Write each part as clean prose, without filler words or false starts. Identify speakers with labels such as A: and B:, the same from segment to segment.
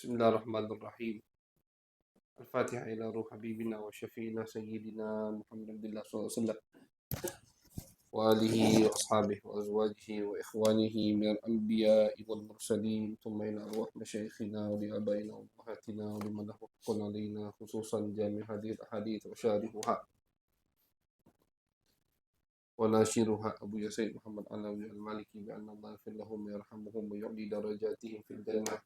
A: بسم الله الرحمن الرحيم. الفاتحة إلى روح حبيبنا وشفينا سيدنا محمد عبد الله صلى الله عليه وسلم وآله وأصحابه وأزواجه وإخوانه من الأنبياء والمرسلين، ثم إلى أرواح مشايخنا ولآبائنا وأمهاتنا ولمن له حق علينا، خصوصا جامع هذه الأحاديث وشارحها وناشرها أبو يسير محمد علوي المالكي، بأن الله يغفر لهم ويرحمهم ويعلي درجاتهم في الجنة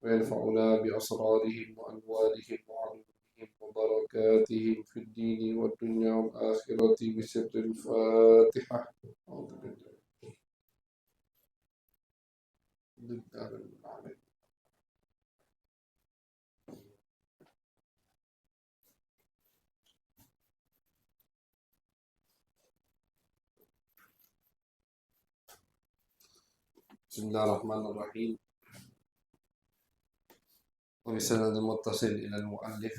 A: وينفعنا بأسرارهم وأنوارهم وعلومهم وبركاتهم في الدين والدنيا والآخرة بسر الفاتحة. أعوذ بالله. بسم الله الرحمن الرحيم. وبسند المتصل إلى المؤلف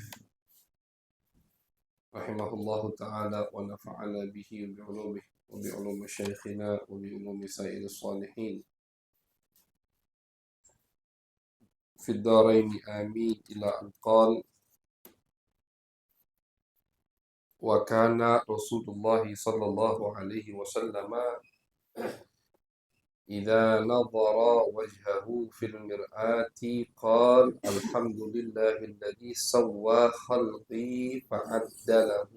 A: رحمه الله تعالى ونفعنا به وبعلومه وبعلوم شيخنا وبعلوم سائر الصالحين في الدارين آمين، إلى أن قال: وكان رسول الله صلى الله عليه وسلم إذا نظر وجهه في المرآة قال: الحمد لله الذي سوى خلقي فعدله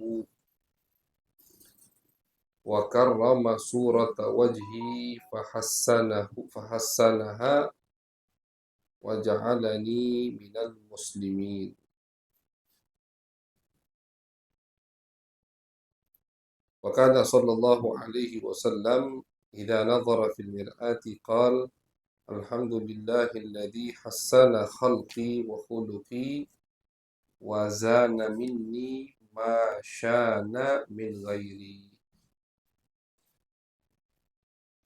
A: وكرم صورة وجهي فحسنها وجعلني من المسلمين. وكان صلى الله عليه وسلم إذا نظر في المرآة قال: الحمد لله الذي حسن خلقي وخلقي وزان مني ما شان من غيري.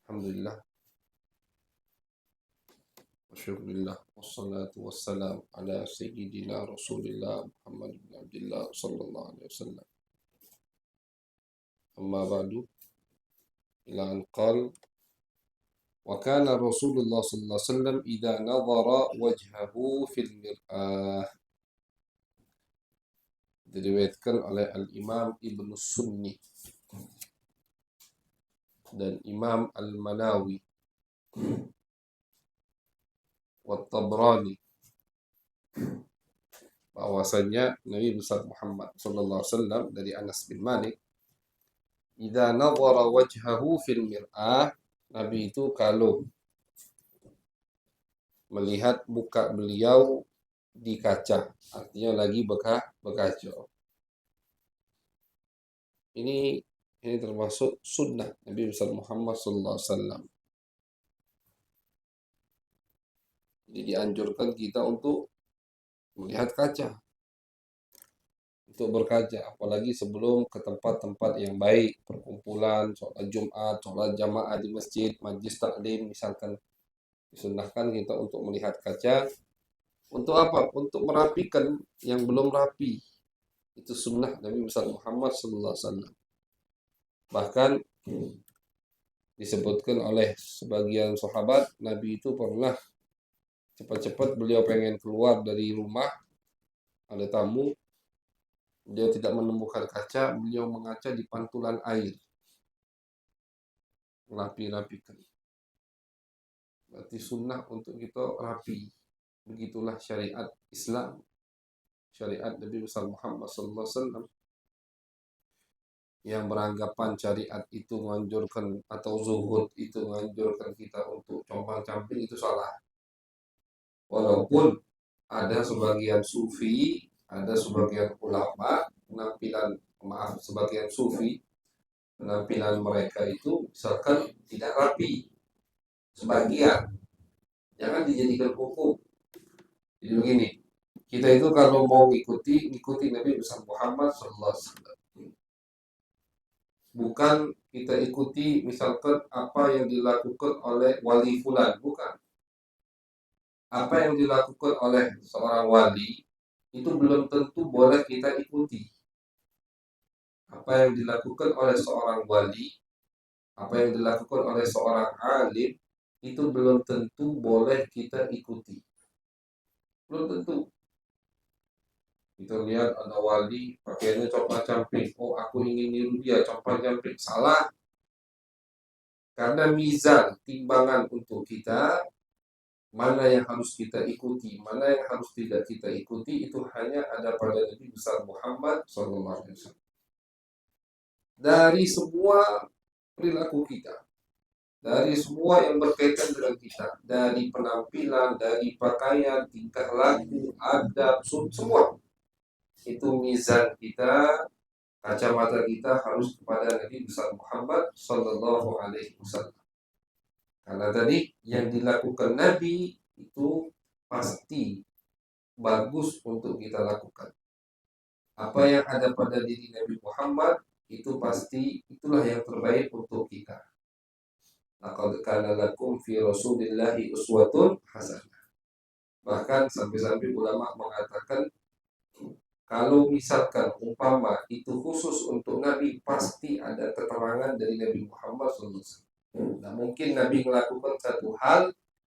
A: الحمد لله والشكر لله والصلاة والسلام على سيدنا رسول الله محمد بن عبد الله صلى الله عليه وسلم. أما بعد، إلى أن قال: وكان رسول الله صلى الله عليه وسلم إذا نظر وجهه في المرآة. Diriwayatkan oleh Al-Imam Ibnu Sunni dan Imam Al-Manawi wa Tabrani bahwasanya Nabi besar Muhammad sallallahu alaihi wasallam dari Anas bin Malik, idza nadhara wajhahu fil mir'ah, Nabi itu kalau melihat muka beliau di kaca, artinya lagi berkaca. Ini termasuk sunnah Nabi besar Muhammad sallallahu alaihi wasallam. Jadi dianjurkan kita untuk melihat kaca, untuk berkaca, apalagi sebelum ke tempat-tempat yang baik, perkumpulan, sholat Jumat, sholat jamaah di masjid, majlis taklim misalkan, disunahkan kita untuk melihat kaca. Untuk apa? Untuk merapikan yang belum rapi. Itu sunnah Nabi besar Muhammad sallallahu alaihi wasallam. Bahkan disebutkan oleh sebagian sahabat, Nabi itu pernah cepat-cepat beliau pengen keluar dari rumah, ada tamu, beliau tidak menemukan kaca, beliau mengaca di pantulan air, merapi-rapikan. Berarti sunnah untuk kita rapi. Begitulah syariat Islam, syariat Nabi besar Muhammad sallallahu alaihi wasallam. Yang beranggapan syariat itu menganjurkan atau zuhud itu menganjurkan kita untuk compang-camping, itu salah. Walaupun ada sebagian sufi, ada sebagian ulama sebagian sufi penampilan mereka itu misalkan tidak rapi, sebagian, jangan dijadikan hukum. Jadi begini, kita itu kalau mau ngikuti Nabi besar Muhammad sallallahu alaihi wasallam. Bukan kita ikuti misalkan apa yang dilakukan oleh wali fulan, bukan. Apa yang dilakukan oleh seorang wali itu belum tentu boleh kita ikuti. Apa yang dilakukan oleh seorang wali, apa yang dilakukan oleh seorang alim itu belum tentu boleh kita ikuti. Belum tentu. Kita lihat ada wali pakaiannya compang-camping. Oh, aku ingin niru dia compang-camping. Salah. Karena mizan, timbangan untuk kita, mana yang harus kita ikuti, mana yang harus tidak kita ikuti, itu hanya ada pada Nabi besar Muhammad SAW. Dari semua perilaku kita, dari semua yang berkaitan dengan kita, dari penampilan, dari pakaian, tingkah laku, adab, semua itu mizan kita, kacamata kita harus kepada Nabi besar Muhammad Sallallahu Alaihi Wasallam. Karena tadi yang dilakukan Nabi itu pasti bagus untuk kita lakukan. Apa yang ada pada diri Nabi Muhammad itu pasti itulah yang terbaik untuk kita. Laqad kana lakum fi Rasulillahi uswatun hasanah. Bahkan sampai-sampai ulama mengatakan kalau misalkan umpama itu khusus untuk Nabi, pasti ada keterangan dari Nabi Muhammad SAW. Nah, mungkin Nabi melakukan satu hal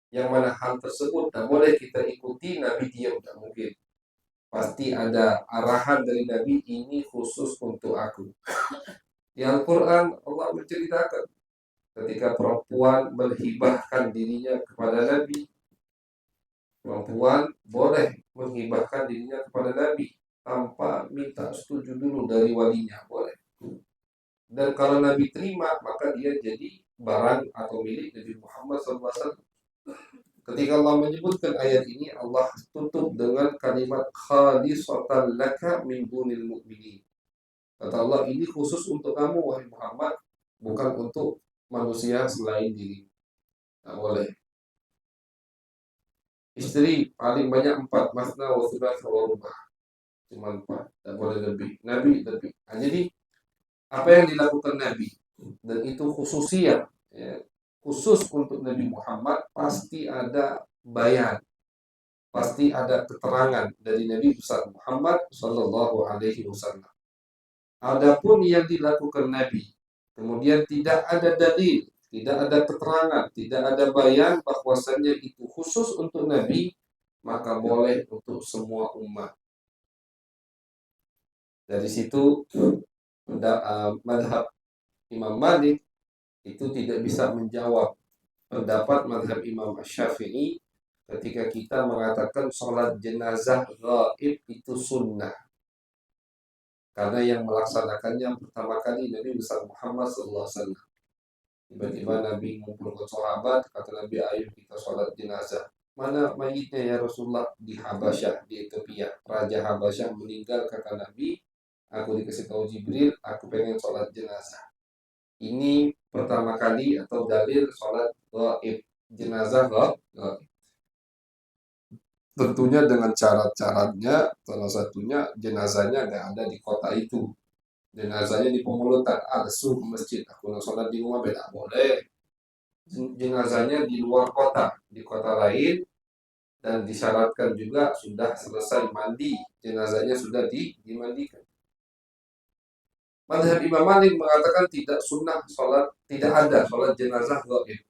A: yang mana hal tersebut tak boleh kita ikuti, Nabi diam, tak mungkin. Pasti ada arahan dari Nabi, ini khusus untuk aku. Di Al-Quran Allah menceritakan ketika perempuan menghibahkan dirinya kepada Nabi. Perempuan boleh menghibahkan dirinya kepada Nabi tanpa minta setuju dulu dari walinya, boleh. Dan kalau Nabi terima, maka dia jadi barang atau milik Nabi Muhammad SAW. Ketika Allah menyebutkan ayat ini, Allah tutup dengan kalimat khalisatan laka min dunil mu'minin. Kata Allah, ini khusus untuk kamu wahai Muhammad, bukan untuk manusia selain diri. Nah, boleh. Istri paling banyak 4, masna wa thulatha wa rubah. Cuma 4, tak boleh lebih. Nabi lebih. Nah, jadi apa yang dilakukan Nabi dan itu khususnya, ya, khusus untuk Nabi Muhammad, pasti ada bayan, pasti ada keterangan dari Nabi besar Muhammad Sallallahu Alaihi Wasallam. Adapun yang dilakukan Nabi, kemudian tidak ada dalil, tidak ada keterangan, tidak ada bayan bahwasannya itu khusus untuk Nabi, maka boleh untuk semua umat. Dari situ madhab Imam Malik itu tidak bisa menjawab pendapat madhab Imam Syafi'i ketika kita mengatakan sholat jenazah gaib itu sunnah. Karena yang melaksanakannya pertama kali Nabi besar Muhammad SAW. Tiba-tiba Nabi mengumpulkan sahabat, kata Nabi, ayo kita sholat jenazah. Mana mayitnya ya Rasulullah? Di Habasyah, di Ethiopia. Raja Habasyah meninggal, kata Nabi, aku dikasih tahu Jibril, aku pengen sholat jenazah. Ini pertama kali atau dalil sholat gaib, jenazah gaib. Tentunya dengan syarat-syaratnya, salah satunya jenazahnya nggak ada di kota itu. Jenazahnya di Pemulutan, Al-Suh masjid. Aku nak sholat di rumah beda boleh. Jenazahnya di luar kota, di kota lain, dan disyaratkan juga sudah selesai mandi, jenazahnya sudah dimandikan. Madhab Imam Malik mengatakan tidak sunnah sholat, tidak ada sholat jenazah gaib.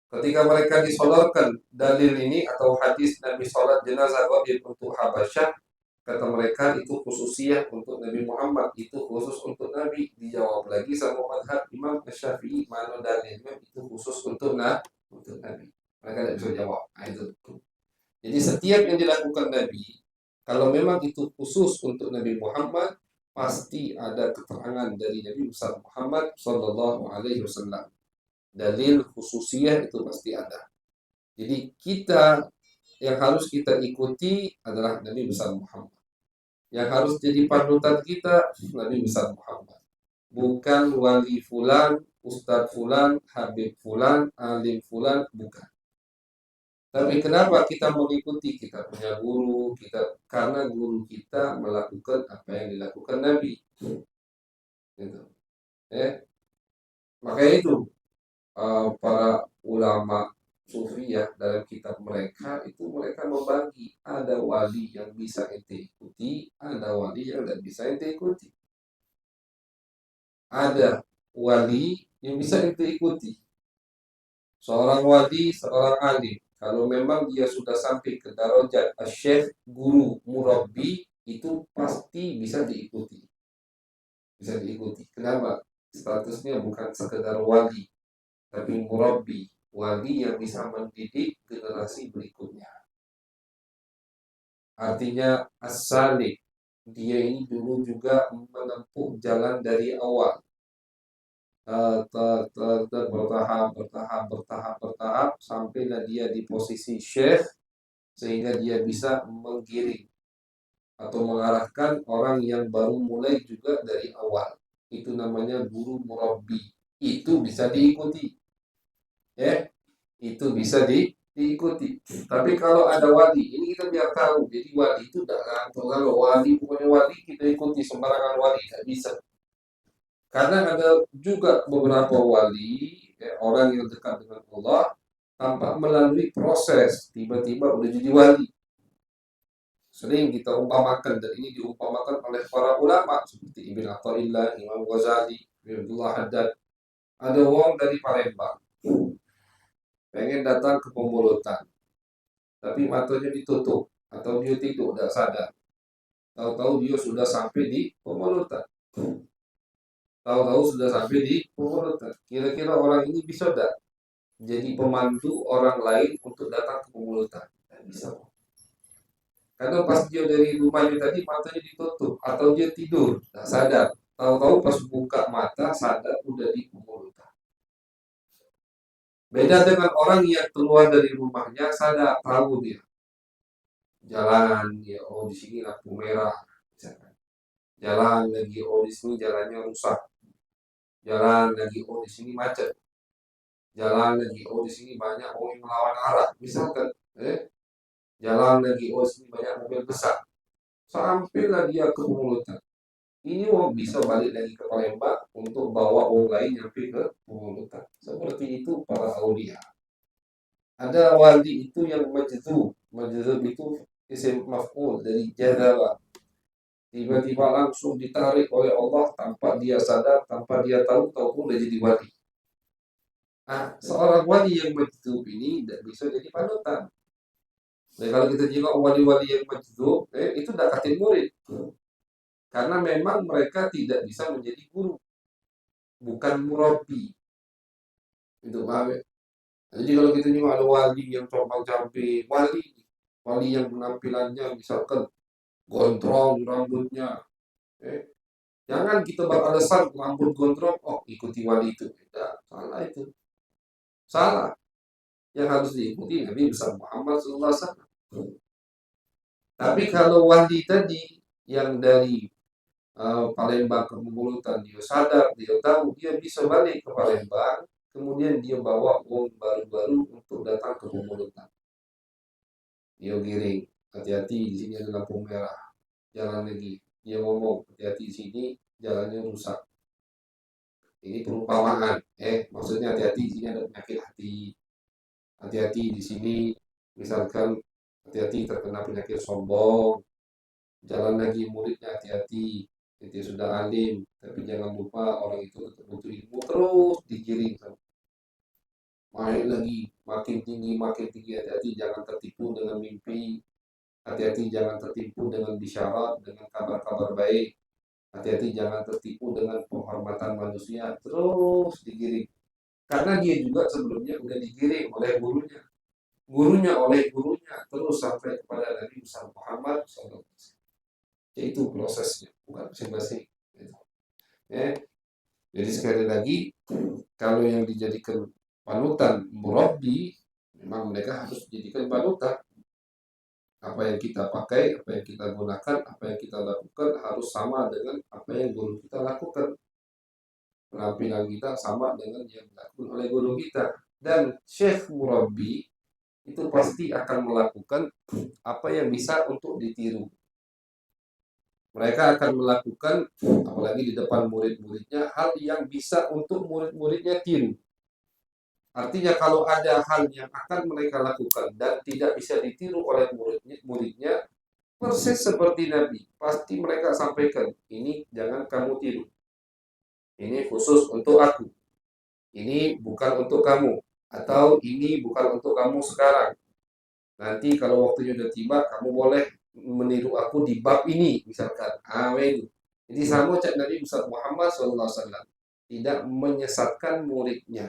A: Ketika mereka disolatkan dalil ini atau hadis Nabi sholat jenazah gaib untuk Habasyah, kata mereka itu khususiyah untuk Nabi Muhammad, itu khusus untuk Nabi. Dijawab lagi sama madhab Imam Syafi'i, mana dalilnya itu khusus untuk Nabi. Mereka tidak bisa jawab. Nah, itu. Jadi setiap yang dilakukan Nabi, kalau memang itu khusus untuk Nabi Muhammad, pasti ada keterangan dari Nabi besar Muhammad Sallallahu Alaihi Wasallam. Dalil khususiyah itu pasti ada. Jadi kita yang harus kita ikuti adalah Nabi besar Muhammad. Yang harus jadi panutan kita Nabi besar Muhammad. Bukan wali fulan, ustadz fulan, habib fulan, alim fulan, bukan. Tapi kenapa kita mengikuti? Kita punya guru, karena guru kita melakukan apa yang dilakukan Nabi. Gitu. Makanya itu para ulama Sufiyah dalam kitab mereka itu mereka membagi, ada wali yang bisa ente ikuti, ada wali yang tidak bisa ente ikuti. Ada wali yang bisa ente ikuti, seorang wali, seorang alim, kalau memang dia sudah sampai ke darajat syekh, guru, murabbi, itu pasti bisa diikuti. Bisa diikuti. Kenapa? Statusnya bukan sekedar wali, tapi murabbi, wali yang bisa mendidik generasi berikutnya. Artinya as-salik, dia ini dulu juga menempuh jalan dari awal, bertahap sampailah dia di posisi syekh, sehingga dia bisa menggiring atau mengarahkan orang yang baru mulai juga dari awal. Itu namanya guru murabbi. Itu bisa diikuti, ya. Itu bisa diikuti. Tapi kalau ada wali, ini kita biar tahu. Jadi wali itu tidak kalau wali pokoknya wali kita ikuti sembarangan wali, tidak bisa. Karena ada juga beberapa wali, ya, orang yang dekat dengan Allah tanpa melalui proses tiba-tiba udah jadi wali. Sering kita umpamakan, dan ini diumpamakan oleh para ulama seperti Ibn Athaillah, Imam Ghazali, Abdullah Haddad. Ada orang dari Palembang pengen datang ke Pemulutan, tapi matanya ditutup atau dia tidur tidak sadar. Tahu-tahu dia sudah sampai di Pemulutan. Tahu-tahu sudah sampai di Pemulutan. Kira-kira orang ini bisa tidak jadi pemandu orang lain untuk datang ke Pemulutan? Tidak bisa. Karena pas dia dari rumahnya tadi matanya ditutup atau dia tidur, tidak sadar. Tahu-tahu pas buka mata sadar udah di Pemulutan. Beda dengan orang yang keluar dari rumahnya sadar, tahu dia jalan, dia oh di sini lampu merah, misalkan. Jalan lagi, oh di sini jalannya rusak. Jalan lagi, oh di sini macet. Jalan lagi, oh di sini banyak orang yang melawan arah, misalkan. Jalan lagi, oh di sini banyak mobil besar. Sampailah dia ke Pemulutan. Ini orang bisa balik lagi ke Palembang untuk bawa orang lain nyampe ke Pemulutan. Seperti itu para aulia. Ada wali itu yang majdzub. Majdzub itu isim maf'ul dari jadzaba. Tiba-tiba langsung ditarik oleh Allah tanpa dia sadar, tanpa dia tahu udah jadi wali. Nah, seorang wali yang majdzub ini tidak bisa jadi panutan. Nah, kalau kita tengok wali-wali yang majdzub, itu tidak katin murid. Karena memang mereka tidak bisa menjadi guru, bukan murabbi. Itu paham ya? Jadi kalau kita tengok ada wali yang compang-camping, wali yang penampilannya misalkan gondrong rambutnya, jangan kita beralasan rambut gondrong, oh ikuti wali itu. Tidak, salah itu. Salah. Yang harus diikuti Nabi besar Muhammad SAW. Tapi kalau wali tadi yang dari Palembang ke Pemulutan, dia sadar, dia tahu, dia bisa balik ke Palembang, kemudian dia bawa uang baru-baru untuk datang ke Pemulutan. Dia giring, hati-hati di sini ada lampu merah, jalan lagi. Dia ngomong, hati-hati di sini jalannya rusak. Ini perumpamaan, maksudnya hati-hati di sini ada penyakit hati. Hati-hati di sini, misalkan hati-hati terkena penyakit sombong. Jalan lagi muridnya, hati-hati. Dia sudah alim, tapi jangan lupa orang itu tetap butuh ilmu, terus digiring. Main lagi, makin tinggi, hati-hati jangan tertipu dengan mimpi. Hati-hati jangan tertipu dengan bisyarat, dengan kabar-kabar baik. Hati-hati jangan tertipu dengan penghormatan manusia, terus digiring. Karena dia juga sebelumnya sudah digiring oleh gurunya. Oleh gurunya, terus sampai kepada Nabi Muhammad SAW. Itu prosesnya, bukan basa-basi. Jadi sekali lagi, kalau yang dijadikan panutan murabbi, memang mereka harus dijadikan panutan. Apa yang kita pakai, apa yang kita gunakan, apa yang kita lakukan harus sama dengan apa yang guru kita lakukan. Penampilan kita sama dengan yang dilakukan oleh guru kita. Dan syekh murabbi itu pasti akan melakukan apa yang bisa untuk ditiru. Mereka akan melakukan, apalagi di depan murid-muridnya, hal yang bisa untuk murid-muridnya tiru. Artinya kalau ada hal yang akan mereka lakukan dan tidak bisa ditiru oleh muridnya, persis seperti Nabi, pasti mereka sampaikan, ini jangan kamu tiru. Ini khusus untuk aku. Ini bukan untuk kamu. Atau ini bukan untuk kamu sekarang. Nanti kalau waktunya udah tiba, kamu boleh meniru aku di bab ini, misalkan. Amin. Jadi sama ucap Nabi besar Muhammad SAW. Tidak menyesatkan muridnya.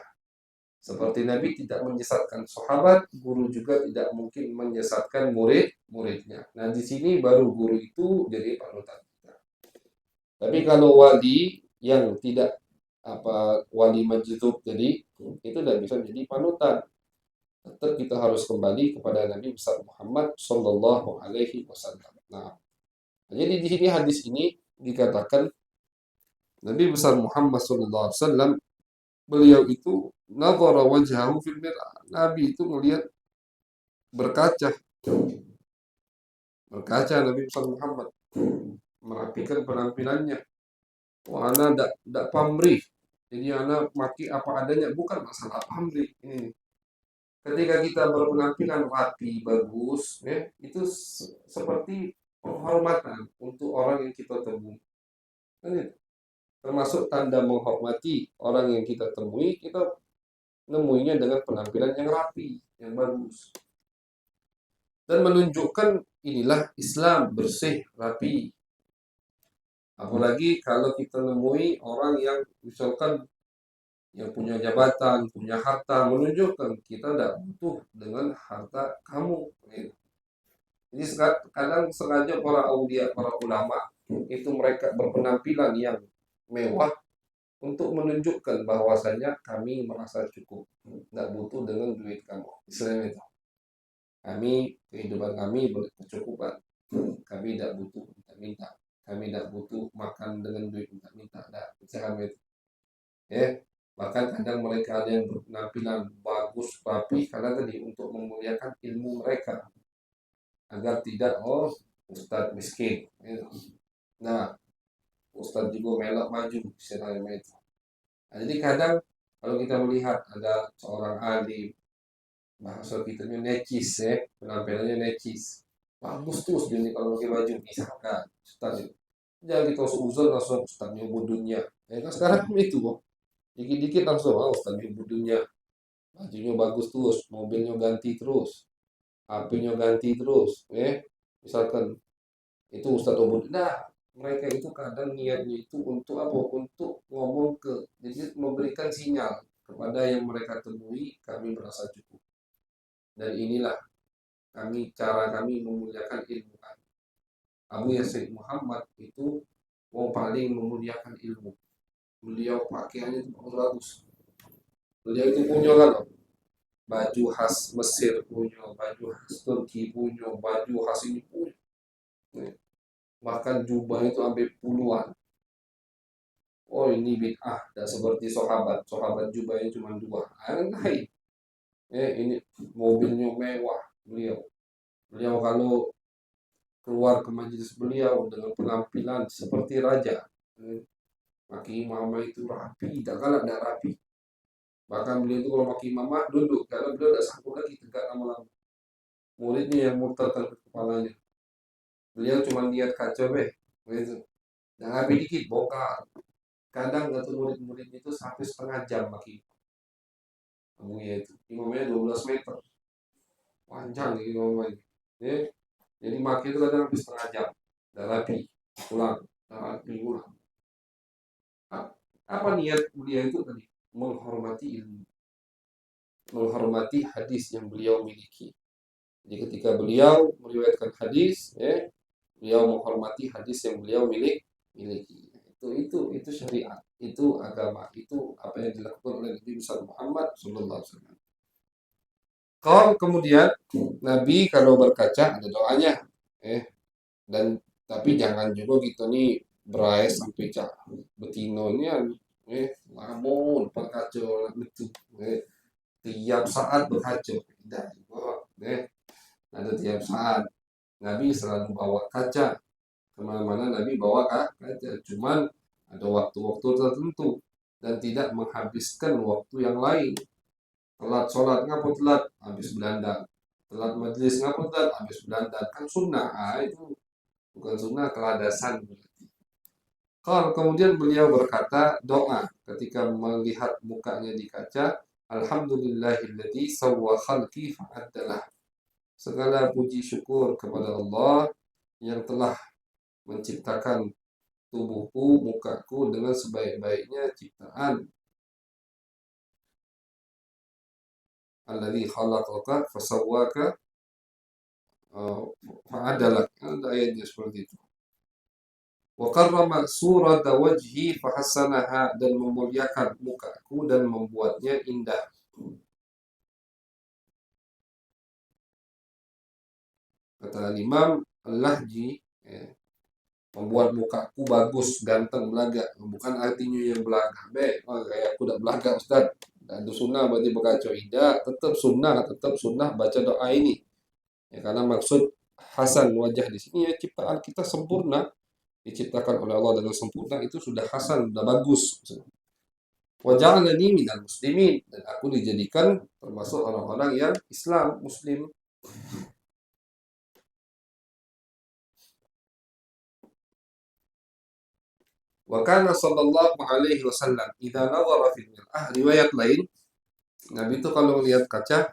A: Seperti Nabi tidak menyesatkan sahabat, guru juga tidak mungkin menyesatkan muridnya. Nah, di sini baru guru itu jadi panutan kita. Tapi kalau wali yang tidak wali majdub, jadi itu tidak bisa jadi panutan. Tetap kita harus kembali kepada Nabi besar Muhammad Shallallahu Alaihi Wasallam. Nah, jadi di sini hadis ini dikatakan Nabi besar Muhammad Shallallahu Alaihi Wasallam, beliau itu nazara wajhahu fil mir'ah. Nabi itu melihat berkaca, Nabi besar Muhammad merapikan penampilannya. Wah, ana dak pamrih. Jadi ana maki apa adanya, bukan masalah pamrih ini. Ketika kita berpenampilan rapi, bagus, ya, itu seperti penghormatan untuk orang yang kita temui. Kan itu? Termasuk tanda menghormati orang yang kita temui, kita nemuinya dengan penampilan yang rapi, yang bagus. Dan menunjukkan inilah Islam, bersih, rapi. Apalagi kalau kita nemui orang yang misalkan yang punya jabatan, punya harta, menunjukkan kita tidak butuh dengan harta kamu. Jadi kadang sengaja para aulia, para ulama itu mereka berpenampilan yang mewah untuk menunjukkan bahwasanya kami merasa cukup, tidak butuh dengan duit kamu. Istilahnya itu. Kehidupan kami berkecukupan. Kami tidak butuh minta-minta. Kami tidak butuh makan dengan duit minta-minta. Kami itu. Ya, bahkan kadang mereka ada yang berpenampilan bagus, rapi, karena tadi untuk memuliakan ilmu mereka agar tidak ustadz miskin. Nah, ustadz juga melok maju istilahnya itu. Nah, jadi kadang kalau kita melihat ada seorang alim, bahasa kita necis, penampilannya necis, bagus terus dia kalau pakai baju, misalkan ustadz itu. Jangan kita seuzon langsung ustadznya bodohnya. Kan sekarang itu kok. Dikit-dikit langsung ustadznya bodohnya. Bajunya bagus terus, mobilnya ganti terus, HP-nya ganti terus, misalkan itu Ustadz Obud. Nah, mereka itu kadang niatnya itu untuk apa? Untuk ngomong jadi memberikan sinyal kepada yang mereka temui, kami merasa cukup. Dan inilah cara kami memuliakan ilmu kami. Abu Yazid Muhammad itu paling memuliakan ilmu. Beliau pakaiannya itu bagus. Beliau itu punya kan baju khas Mesir punya, baju khas Turki punya, baju khas ini punya. Bahkan jubah itu sampai puluhan. Oh ini bid'ah, dan seperti sahabat jubahnya cuma dua. Lain. Ini mobilnya mewah beliau kalau keluar ke majelis beliau dengan penampilan seperti raja. Maki mama itu rapi, tidak kalah tidak rapi. Bahkan beliau itu kalau maki mama duduk, karena beliau tidak sanggup lagi tegak lama-lama. Muridnya yang murtad ke kepalanya. Beliau cuma lihat kaca begitu. Dan rapi dikit, bongkar. Kadang satu murid-murid itu sampai setengah jam maki. Imamnya itu, imamnya 12 meter. Panjang imamnya. Jadi maki itu kadang habis setengah jam. Dan rapi, pulang, pulang. Apa niat beliau itu tadi? Menghormati ilmu, menghormati hadis yang beliau miliki. Jadi ketika beliau meriwayatkan hadis, beliau menghormati hadis yang beliau miliki. Itu syariat, itu agama, itu apa yang dilakukan oleh Nabi besar Muhammad Sallallahu Alaihi Wasallam. Kalau kemudian Nabi kalau berkaca ada doanya, dan tapi jangan juga gitu nih berai sampai betinonya, lamun berkaca itu, tiap saat berkaca, tidak juga, ada tiap saat. Nabi selalu bawa kaca. Kemana-mana Nabi bawa kaca. Cuman ada waktu-waktu tertentu. Dan tidak menghabiskan waktu yang lain. Telat sholat, ngapa telat? Habis belandang. Telat majlis, ngapa telat? Habis belandang. Kan sunnah. Itu bukan sunnah, keladasan. Kalau kemudian beliau berkata doa ketika melihat mukanya di kaca. Alhamdulillahilladzi sawwa khalqi fa'addalah. Segala puji syukur kepada Allah yang telah menciptakan tubuhku, mukaku dengan sebaik-baiknya ciptaan. Alladzi khalaqaka fasawwaka fa'adalak. Ada ayatnya seperti itu. Wa karrama surata wajhi fahassanaha, dan memuliakan mukaku dan membuatnya indah. Kata Imam Al-Lahji, ya, membuat mukaku bagus, ganteng, belaga. Bukan artinya yang belaga. Oh, kayak aku tak belaga, Ustaz. Dan itu sunnah berarti berkacau. Tidak, tetap sunnah baca doa ini. Ya, karena maksud hasan wajah di sini ya ciptaan kita sempurna, diciptakan oleh Allah dengan sempurna, itu sudah hasan, sudah bagus. Waja'alani minal muslimin, dan aku dijadikan termasuk orang-orang yang Islam, Muslim. Wa kana sallallahu alaihi wasallam idza nadhara fil mir'ah, riwayat lain Nabi itu kalau melihat kaca,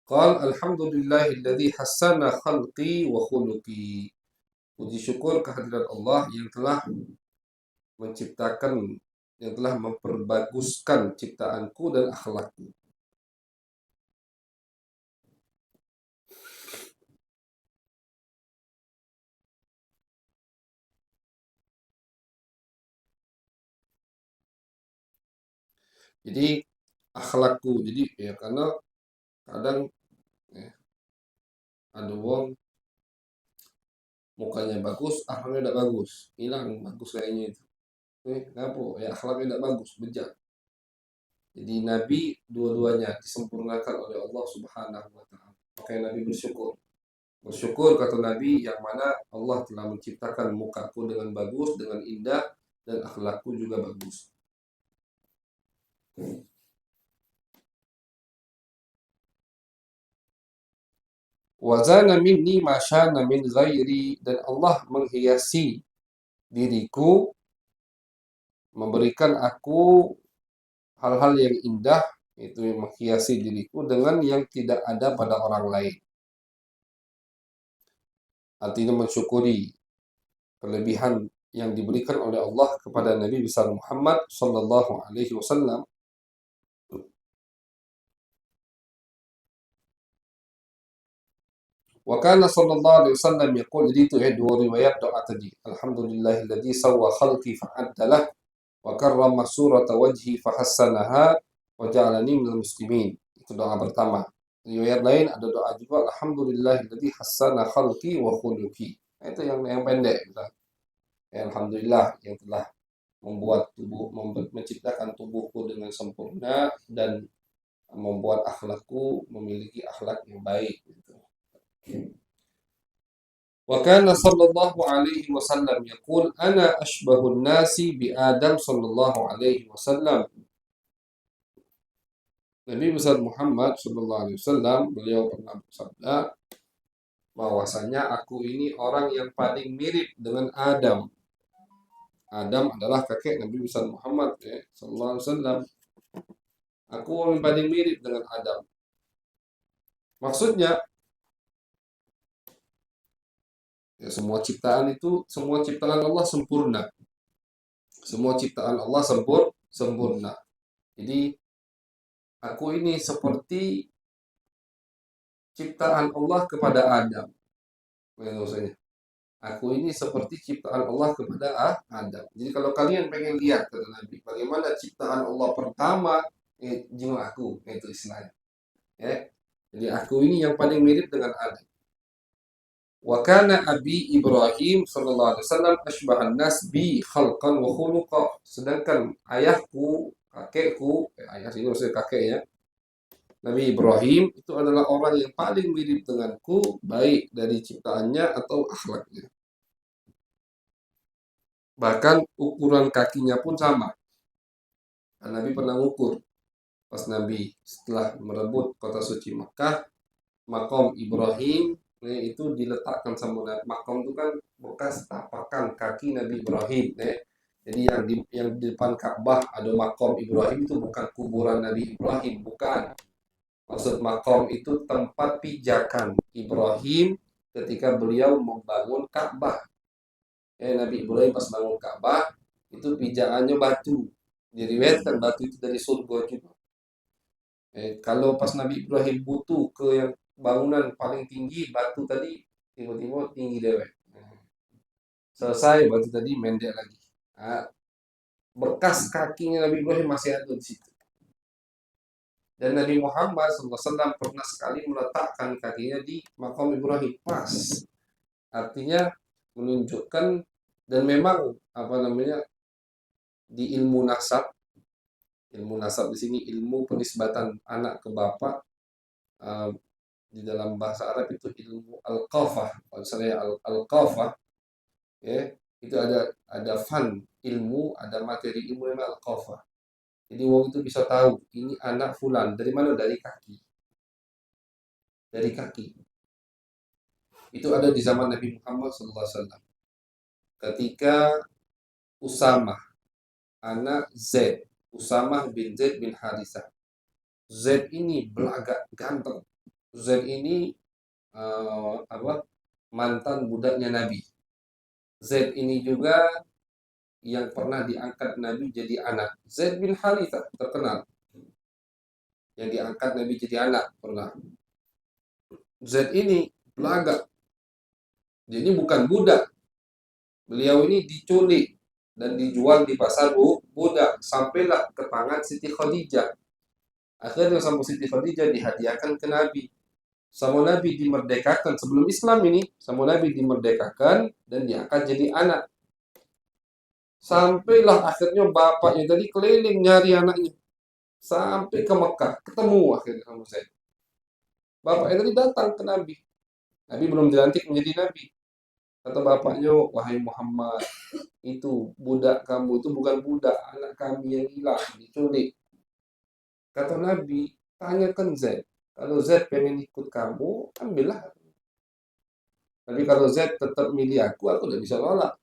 A: qala alhamdulillahilladzi hassana khalqi wa khuluqi. Puji syukur kehadirat Allah yang telah menciptakan, yang telah memperbaguskan ciptaanku dan akhlakku. Jadi akhlakku, jadi ya karena kadang ya, ada wong mukanya bagus, akhlaknya tidak bagus, hilang bagus kayaknya itu. Kenapa? Ya akhlaknya tidak bagus, bejat. Jadi Nabi dua-duanya disempurnakan oleh Allah Subhanahu wa taala. Makanya Nabi bersyukur. Bersyukur kata Nabi yang mana Allah telah menciptakan mukaku dengan bagus, dengan indah, dan akhlakku juga bagus. Wazana minni masyana min ghairi, dan Allah menghiasi diriku, memberikan aku hal-hal yang indah, itu yang menghiasi diriku dengan yang tidak ada pada orang lain. Artinya mensyukuri kelebihan yang diberikan oleh Allah kepada Nabi besar Muhammad sallallahu alaihi wasallam. Wa kana sallallahu alaihi wasallam yaqul, jadi itu dua riwayat doa tadi. Alhamdulillahilladzi sawwa khalqi fa'addalah wa karrama surata wajhi fahassanaha wa ja'alani minal muslimin. Itu doa pertama. Riwayat lain ada doa juga, alhamdulillahilladzi hassana khalqi wa khuluqi. Itu yang pendek gitu. Alhamdulillah yang telah membuat tubuh, menciptakan tubuhku dengan sempurna dan membuat akhlakku memiliki akhlak yang baik gitu. Wa kana sallallahu alaihi wasallam yaqul ana ashbahun nasi bi Adam sallallahu alaihi wasallam. Nabi besar Muhammad sallallahu alaihi wasallam, beliau pernah bersabda bahwasanya aku ini orang yang paling mirip dengan Adam. Adam adalah kakek Nabi besar Muhammad sallallahu alaihi wasallam. Aku yang paling mirip dengan Adam. Maksudnya ya, semua ciptaan Allah sempurna. Semua ciptaan Allah sempurna. Jadi aku ini seperti ciptaan Allah kepada Adam. Maksudnya, aku ini seperti ciptaan Allah kepada Adam. Jadi kalau kalian pengen lihat kata Nabi, bagaimana ciptaan Allah pertama, jenguk aku, itu istilahnya. Ya. Jadi aku ini yang paling mirip dengan Adam. Wa kana abi Ibrahim sallallahu alaihi wasallam asbahan nas bi khalqan wa khuluqa. Sedangkan ayahku, kakekku, ayah ini maksudnya kakek ya, Nabi Ibrahim itu adalah orang yang paling mirip denganku, baik dari ciptaannya atau akhlaknya. Bahkan ukuran kakinya pun sama. Dan Nabi pernah mengukur pas Nabi setelah merebut kota suci Makkah, makom Ibrahim itu diletakkan sama Nabi. Makom itu kan bekas tapakan kaki Nabi Ibrahim. Jadi yang di depan Ka'bah ada makom Ibrahim, itu bukan kuburan Nabi Ibrahim, bukan. Maksud makom itu tempat pijakan Ibrahim ketika beliau membangun Ka'bah. Nabi Ibrahim pas bangun Ka'bah itu pijakannya batu. Diriwayatkan batu itu dari surga juga. Kalau pas Nabi Ibrahim butuh ke yang bangunan paling tinggi, batu tadi tiba-tiba tinggi dewek. Selesai batu tadi mendek lagi. Nah, bekas kakinya Nabi Ibrahim masih ada di situ. Dan Nabi Muhammad SAW pernah sekali meletakkan kakinya di makam Ibrahim pas. Artinya menunjukkan, dan memang apa namanya, di ilmu nasab di sini ilmu penisbatan anak ke bapak, di dalam bahasa Arab itu ilmu al-qafah. Kalau saya al-qafah, ya, itu ada fan ilmu, ada materi ilmu yang al-qafah. Jadi wong itu bisa tahu ini anak fulan dari mana, dari kaki. Dari kaki. Itu ada di zaman Nabi Muhammad SAW. Ketika Usamah, anak Zaid, Usamah bin Zaid bin Harithah. Zaid ini belagak ganteng. Zaid ini mantan budaknya Nabi. Zaid ini juga yang pernah diangkat Nabi jadi anak. Zaid bin Harithah terkenal. Yang diangkat Nabi jadi anak pernah. Zaid ini belagak. Jadi bukan budak. Beliau ini diculik dan dijual di pasar budak. Sampailah ke tangan Siti Khadijah. Akhirnya sama Siti Khadijah dihadiahkan ke Nabi. Sama Nabi dimerdekakan sebelum Islam ini. Sama Nabi dimerdekakan dan diangkat jadi anak. Sampailah akhirnya bapaknya tadi keliling nyari anaknya. Sampai ke Mekah. Ketemu akhirnya sama saya. Bapaknya tadi datang ke Nabi. Nabi belum dilantik menjadi Nabi. Kata bapaknya, wahai Muhammad, itu budak kamu itu bukan budak, anak kami yang hilang, diculik. Kata Nabi, tanyakan Zaid. Kalau Zaid pengen ikut kamu, ambillah. Tapi kalau Zaid tetap milih aku tidak bisa nolak.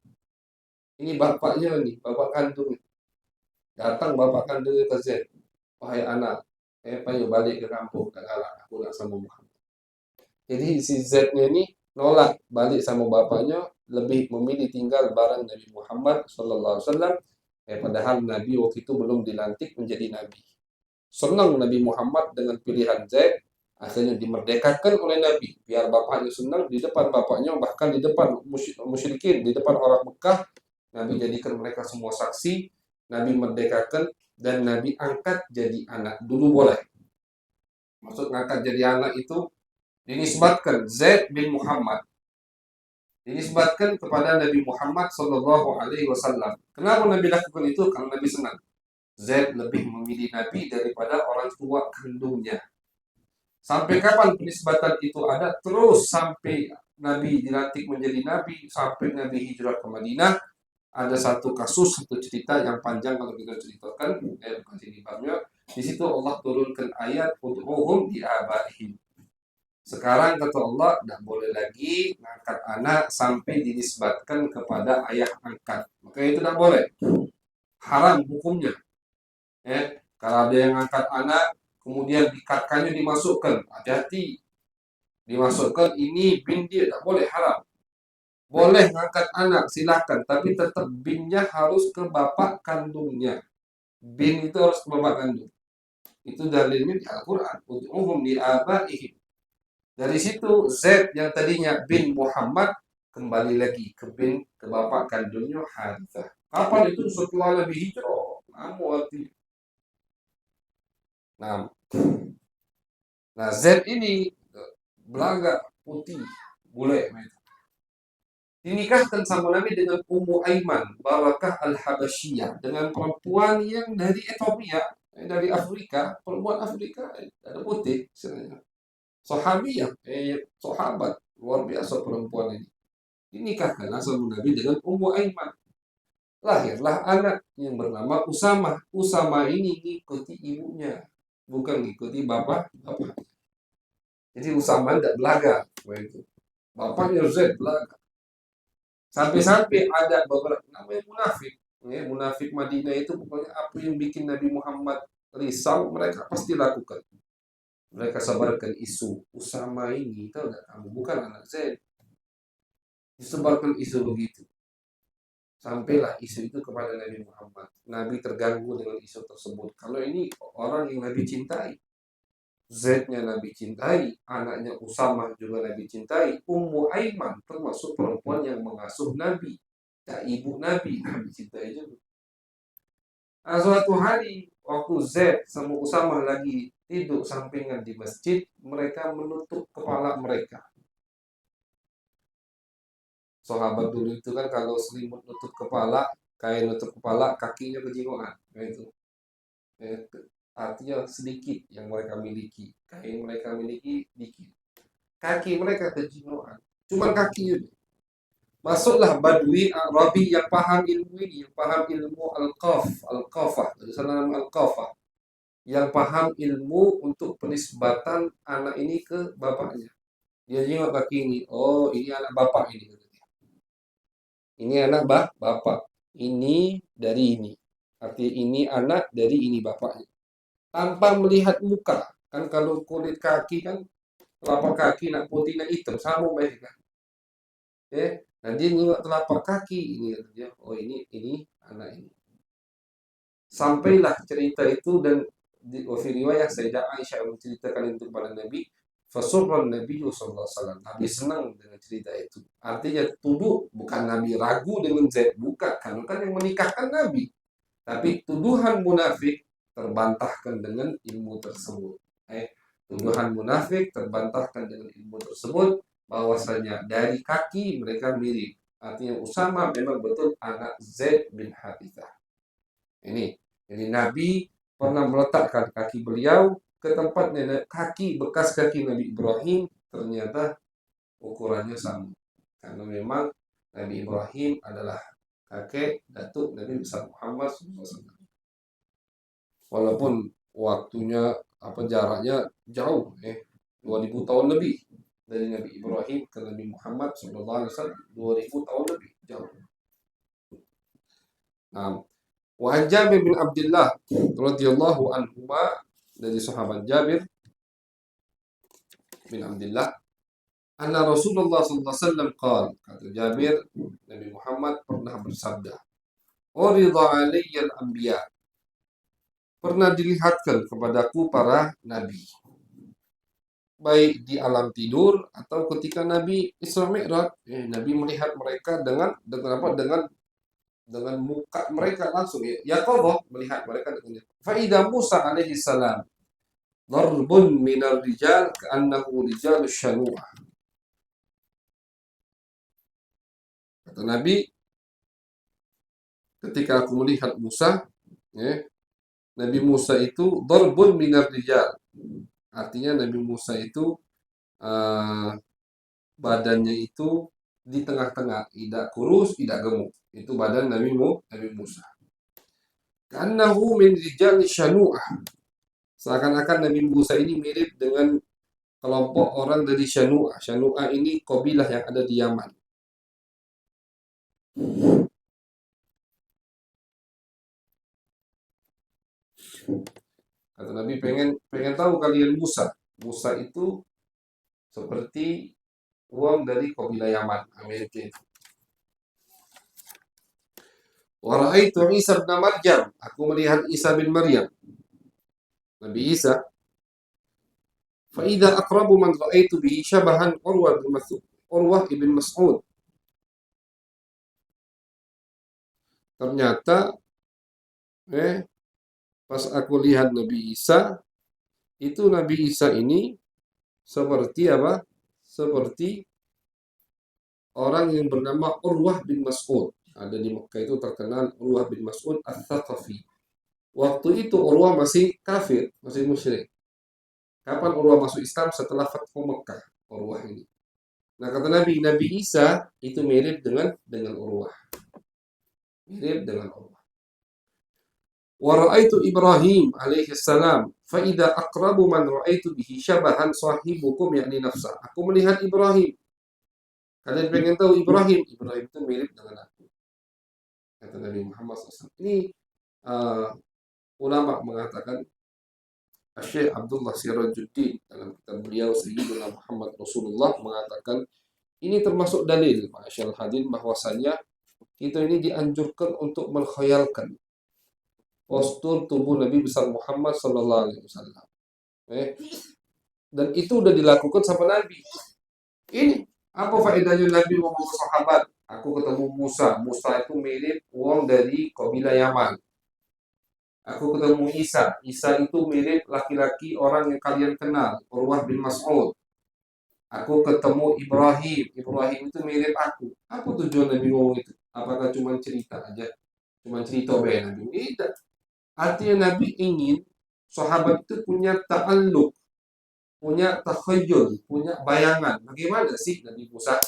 A: Ini bapaknya nih, bapak kandung. Datang bapak kandungnya ke Zaid. Wahai anak, ayo balik ke kampung. Aku nggak sama Muhammad. Jadi si Zaid-nya ini nolak balik sama bapaknya, lebih memilih tinggal bareng Nabi Muhammad SAW. Padahal Nabi waktu itu belum dilantik menjadi Nabi. Senang Nabi Muhammad dengan pilihan Zaid, akhirnya dimerdekakan oleh Nabi. Biar bapaknya senang, di depan bapaknya, bahkan di depan musyrikin, di depan orang Mekah, Nabi jadikan mereka semua saksi. Nabi merdekakan dan Nabi angkat jadi anak. Dulu boleh. Maksud ngangkat jadi anak itu dinisbatkan Zaid bin Muhammad, dinisbatkan kepada Nabi Muhammad Shallallahu Alaihi Wasallam. Kenapa Nabi lakukan itu? Karena Nabi senang. Zaid lebih memilih Nabi daripada orang tua kandungnya. Sampai kapan penisbatan itu ada? Terus sampai Nabi dilantik menjadi Nabi, sampai Nabi hijrah ke Madinah. Ada satu kasus, satu cerita yang panjang kalau kita ceritakan. Bukan ini babnya. Di situ Allah turunkan ayat ud'uhum di abaihim. Sekarang kata Allah, tidak boleh lagi mengangkat anak sampai dinisbatkan kepada ayah angkat. Maka itu tidak boleh. Haram hukumnya. Kalau ada yang angkat anak, kemudian kakaknya dimasukkan, hati-hati. Dimasukkan ini bin dia, tidak boleh, haram. Boleh mengangkat anak, silakan. Tapi tetap binnya harus ke bapak kandungnya. Bin itu harus ke bapak kandung. Itu dalilnya di Al-Quran. Ud'uhum li abaihim. Dari situ Zaid yang tadinya bin Muhammad kembali lagi ke bapak kandungnya Harithah. Kapan itu? Setelah Nabi hijrah. Artinya. Nah Zaid ini belaga putih, bule. Dinikahkan sama Nabi dengan Ummu Aiman, Barakah Al-Habasyiyah, dengan perempuan yang dari Ethiopia, dari Afrika, perempuan Afrika, ada putih sebenarnya. Sahabiyah, sahabat, luar biasa perempuan ini. Dinikahkanlah sama Nabi dengan Ummu Aiman. Lahirlah anak yang bernama Usamah. Usamah ini ngikuti ibunya, bukan ngikuti bapak. Jadi Usamah tidak belaga. Bapaknya Zaid belaga. Sampai-sampai ada beberapa namanya munafik. Munafik Madinah itu pokoknya apa yang bikin Nabi Muhammad risau, mereka pasti lakukan. Mereka sebarkan isu, Usama ini, tahu nggak kamu, bukan anak Zaid. Disebarkan isu begitu. Sampailah isu itu kepada Nabi Muhammad. Nabi terganggu dengan isu tersebut. Kalau ini orang yang Nabi cintai, Z-nya Nabi cintai, anaknya Usama juga Nabi cintai, Ummu Aiman termasuk perempuan yang mengasuh Nabi, ya, ibu Nabi, Nabi cintai juga. Nah, suatu hari waktu Z sama Usama lagi tidur sampingan di masjid, mereka menutup kepala mereka. Sahabat dulu itu kan kalau selimut nutup kepala, kain nutup kepala, kakinya kejingoan. Nah, itu. Eh, Artinya sedikit yang mereka miliki. Kain mereka miliki dikit. Kaki mereka kejingoan. Cuma kaki itu. Masuklah Badui Arabi yang paham ilmu ini, yang paham ilmu Al-Qafah, dari sana nama Al-Qafah, yang paham ilmu untuk penisbatan anak ini ke bapaknya. Dia jengok kaki ini, oh ini anak bapak ini. Ini anak bapak. Ini dari ini. Artinya ini anak dari ini bapaknya. Tanpa melihat muka. Kan kalau kulit kaki kan, telapak kaki nak putih nak hitam sama baik kan. Nah dia nengok telapak kaki ini kata dia. Oh ini anak ini. Sampailah cerita itu dan di riwayat Sayyidah Aisyah menceritakan itu kepada Nabi. Fasurran Nabi sallallahu alaihi wasallam. Nabi senang dengan cerita itu. Artinya tuduh bukan Nabi ragu dengan Zaid, bukan, karena kan yang menikahkan Nabi. Tapi tuduhan munafik terbantahkan dengan ilmu tersebut. Tuduhan munafik terbantahkan dengan ilmu tersebut, bahwasanya dari kaki mereka mirip. Artinya Usama memang betul anak Zaid bin Harithah. Ini, jadi Nabi pernah meletakkan kaki beliau ke tempat kaki bekas kaki Nabi Ibrahim, ternyata ukurannya sama. Karena memang Nabi Ibrahim adalah kakek datuk Nabi besar Muhammad SAW. Walaupun waktunya jaraknya jauh, 2000 tahun lebih dari Nabi Ibrahim ke Nabi Muhammad SAW, 2000 tahun lebih jauh. Nah, wa Jabir bin Abdullah radhiyallahu anhuma, dari sahabat Jabir bin Abdullah, anna Rasulullah sallallahu alaihi wasallam qala, kata Jabir, Nabi Muhammad pernah bersabda, "Urida 'alayya al-anbiya." Pernah dilihatkan kepadaku para nabi, baik di alam tidur atau ketika Nabi Isra Mi'raj. Nabi melihat mereka dengan muka mereka langsung, ya Allah melihat mereka dengan faida Musa alaihi salam darbun minar rijal ka'annahu rijal syanu'ah. Kata Nabi, ketika aku melihat Musa, Nabi Musa itu darbun minar rijal. Artinya Nabi Musa itu badannya itu di tengah-tengah, tidak kurus, tidak gemuk. Itu badan Nabi Musa. Ka'annahu min rijal syanu'ah. Seakan-akan Nabi Musa ini mirip dengan kelompok orang dari Syanu'ah. Syanu'ah ini kabilah yang ada di Yaman. Kata Nabi, pengen tahu kalian Musa. Musa itu seperti uang dari kabilah Yaman, Amerika itu. Wa ra'aitu Isa bin Maryam. Aku melihat Isa bin Maryam. Nabi Isa. Fa idza aqrabu man ra'aitu bihi syabahan Urwah ibn Mas'ud. Ternyata pas aku lihat Nabi Isa, itu Nabi Isa ini seperti apa? Seperti orang yang bernama Urwah bin Mas'ud. Ada di Mekah itu terkenal Urwah bin Mas'ud Al-Thaqafi. Waktu itu Urwah masih kafir, masih musyrik. Kapan Urwah masuk Islam? Setelah Fathu Mekah, Urwah ini. Nah, kata Nabi, Nabi Isa itu mirip dengan Urwah. Mirip dengan Urwah. Wa ra'aitu Ibrahim alaihi salam fa idza aqrabu man ra'aitu bihi syabahan sahibukum yakni nafsa. Aku melihat Ibrahim. Kalian pengen tahu Ibrahim? Ibrahim itu mirip dengan aku. Kata Nabi Muhammad SAW. Ini ulama mengatakan Syekh Abdullah Sirajuddin dalam kitab beliau Sayyidina Muhammad Rasulullah mengatakan ini termasuk dalil masyaallah hadirin bahwasanya kita ini dianjurkan untuk mengkhayalkan postur tubuh Nabi besar Muhammad sallallahu alaihi wasallam. Dan itu udah dilakukan sama Nabi. Ini apa faedahnya Nabi ngomong ke sahabat? Aku ketemu Musa. Musa itu mirip wong dari kabilah Yaman. Aku ketemu Isa. Isa itu mirip laki-laki orang yang kalian kenal, Urwah bin Mas'ud. Aku ketemu Ibrahim. Ibrahim itu mirip aku. Apa tujuan Nabi ngomong itu? Apakah cuma cerita aja? Cuma cerita bayang Nabi? Tidak. Artinya Nabi ingin sahabat itu punya ta'alluq, punya takhayul, punya bayangan. Bagaimana sih Nabi Musa?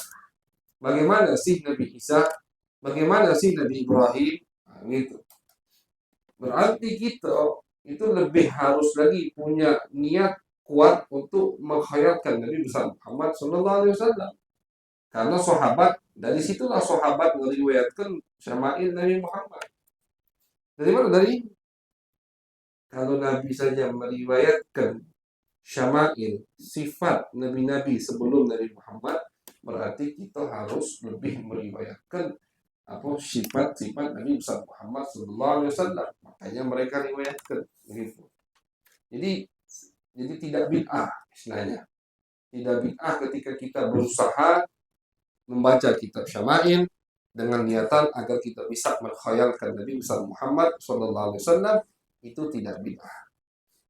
A: Bagaimana sih Nabi Isa? Bagaimana sih Nabi Ibrahim? Nah, gitu. Berarti kita itu lebih harus lagi punya niat kuat untuk menghayalkan Nabi besar Muhammad Sallallahu Alaihi Wasallam. Karena sahabat, dari situlah sahabat meriwayatkan syama'il Nabi Muhammad. Dari mana? Dari kalau Nabi saja meriwayatkan syama'il, sifat Nabi-Nabi sebelum Nabi Muhammad, berarti kita harus lebih meriwayatkan apa sifat-sifat Nabi besar Muhammad Sallallahu Alaihi Wasallam. Makanya mereka riwayatkan begitu. Jadi tidak bid'ah istilahnya. Tidak bid'ah ketika kita berusaha membaca kitab syama'il dengan niatan agar kita bisa mengkhayalkan Nabi besar Muhammad Sallallahu Alaihi Wasallam, itu tidak bid'ah.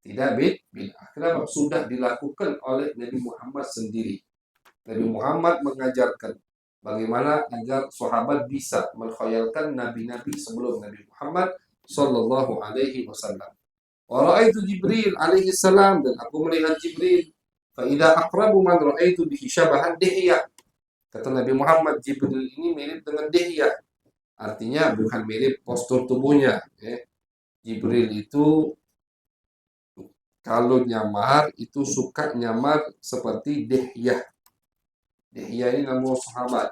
A: Tidak bid'ah. Kenapa? Sudah dilakukan oleh Nabi Muhammad sendiri. Nabi Muhammad mengajarkan bagaimana agar sahabat bisa mengkhayalkan nabi-nabi sebelum Nabi Muhammad sallallahu alaihi wasallam. Wa ra'aitu Jibril alaihi salam, dan aku melihat Jibril. Fa idza aqrabu man ra'aitu bihi syabahan Dihya. Kata Nabi Muhammad, Jibril ini mirip dengan Dihya. Artinya bukan mirip postur tubuhnya. Jibril itu kalau nyamar itu suka nyamar seperti Dihya. Dihya ini nama sahabat.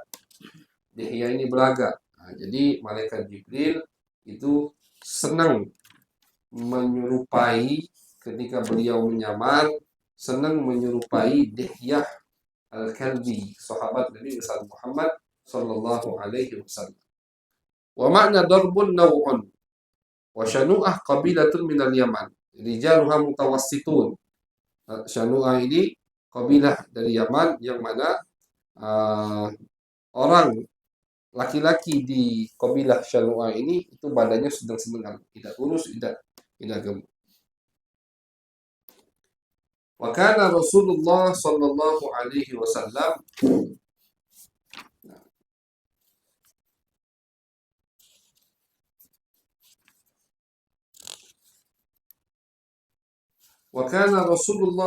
A: Dihya ini belaga. Nah, jadi malaikat Jibril itu senang menyerupai ketika beliau menyamar, senang menyerupai Dihya Al-Kalbi, sahabat Nabi besar Muhammad sallallahu alaihi wasallam. Wa makna darbun naw'un wa syanu'ah qabilatun minal Yaman. Rijaluha mutawassitun. Syanu'ah ini kabilah dari Yaman yang mana orang laki-laki di kabilah Syanu'ah ini itu badannya sedang-sedang, tidak kurus, tidak gemuk. Wa kana Rasulullah sallallahu alaihi wasallam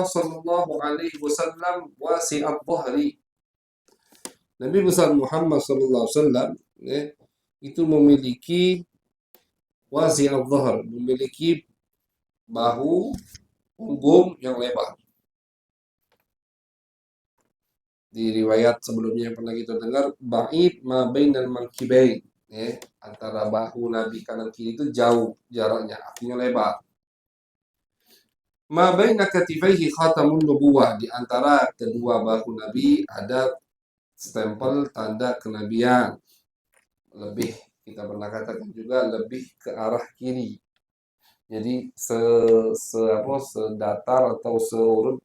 A: sallallahu alaihi wasallam wasi'ad dhahri. Nabi besar Muhammad sallallahu alaihi wasallam itu memiliki wasi'ad dhahr, memiliki bahu punggung yang lebar. Di riwayat sebelumnya yang pernah kita dengar, ba'id ma bainal mankibain, antara bahu Nabi kanan kiri itu jauh jaraknya, artinya lebar. Ma baina katifaihi khatamun nubuwah, di antara kedua bahu Nabi ada stempel tanda kenabian. Lebih, kita pernah katakan juga lebih ke arah kiri. Jadi sedatar atau seurut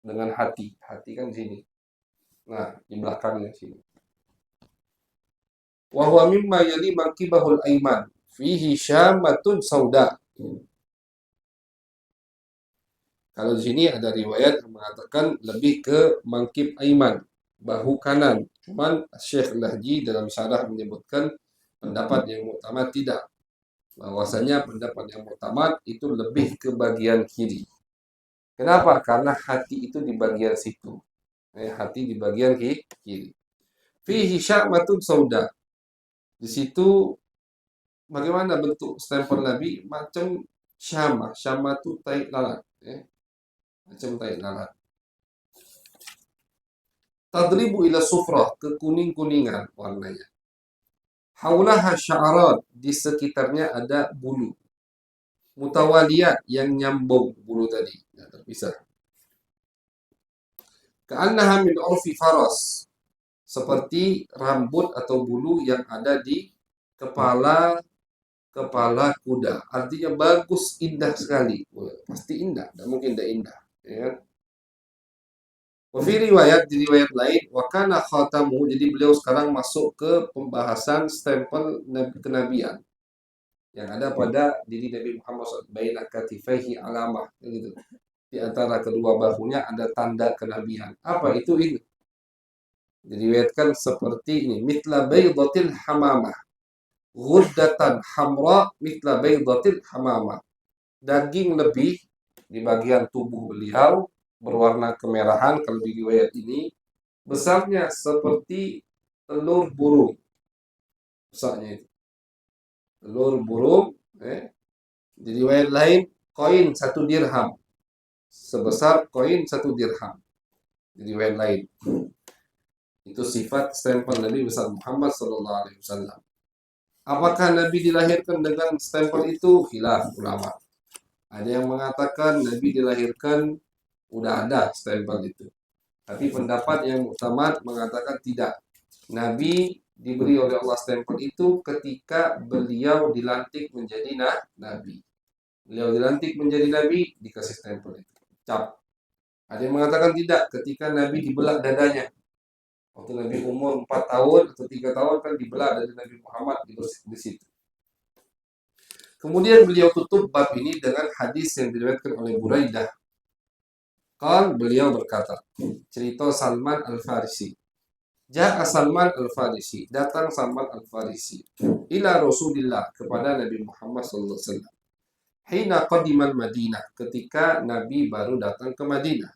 A: dengan hati. Hati kan di sini. Nah, di belakangnya sini. Wa huwa mimma yali manqibahul aiman, fihi syamatun sauda. Kalau di sini ada riwayat yang mengatakan lebih ke mangkib aiman, bahu kanan. Cuman Syekh Lahji dalam syarah menyebutkan pendapat yang muktamad tidak. Bahwasanya pendapat yang muktamad itu lebih ke bagian kiri. Kenapa? Karena hati itu di bagian situ. Hati di bagian kiri. Fihi sya'matun sauda. Di situ bagaimana bentuk stempel Nabi? Macam syamah. Syamah itu tai lalat. Macam tai lalat. Tadribu ila sufrah, ke kuning-kuningan warnanya. Haulaha sya'arat, di sekitarnya ada bulu. Mutawaliyat, yang nyambung bulu tadi, tidak terpisah. Ka'annaha min urfi faras, seperti rambut atau bulu yang ada di kepala kepala kuda. Artinya bagus, indah sekali. Pasti indah, tidak mungkin tidak indah. Ya kan? Wafi riwayat, di riwayat lain, wakana khatamu, jadi beliau sekarang masuk ke pembahasan stempel kenabian yang ada pada diri Nabi Muhammad SAW. Baina katifaihi alamah, gitu. Di antara kedua bahunya ada tanda kenabian. Apa itu? Ini diriwayatkan seperti ini, mitla baydatil hamamah, ghuddatan hamra mitla baydatil hamamah. Daging lebih di bagian tubuh beliau berwarna kemerahan, kalau di riwayat ini besarnya seperti telur burung. Besarnya itu telur burung. Di riwayat lain, koin 1 dirham, sebesar koin 1 dirham. Di riwayat lain, itu sifat stempel Nabi besar Muhammad Sallallahu Alaihi Wasallam. Apakah Nabi dilahirkan dengan stempel itu? Khilaf ulama. Ada yang mengatakan Nabi dilahirkan udah ada stempel itu. Tapi pendapat yang utama mengatakan tidak. Nabi diberi oleh Allah stempel itu ketika beliau dilantik menjadi nabi. Beliau dilantik menjadi nabi, dikasih stempel itu. Cap. Ada yang mengatakan tidak, ketika Nabi dibelah dadanya. Waktu Nabi umur 4 tahun atau 3 tahun kan dibelah dari Nabi Muhammad di situ. Kemudian beliau tutup bab ini dengan hadis yang diriwayatkan oleh Buraidah. Beliau berkata, cerita Salman Al-Farisi. Ja'a Salman Al-Farisi, datang Salman Al-Farisi ila Rasulillah, kepada Nabi Muhammad sallallahu alaihi wasallam. Hina qadimal Madinah, ketika Nabi baru datang ke Madinah.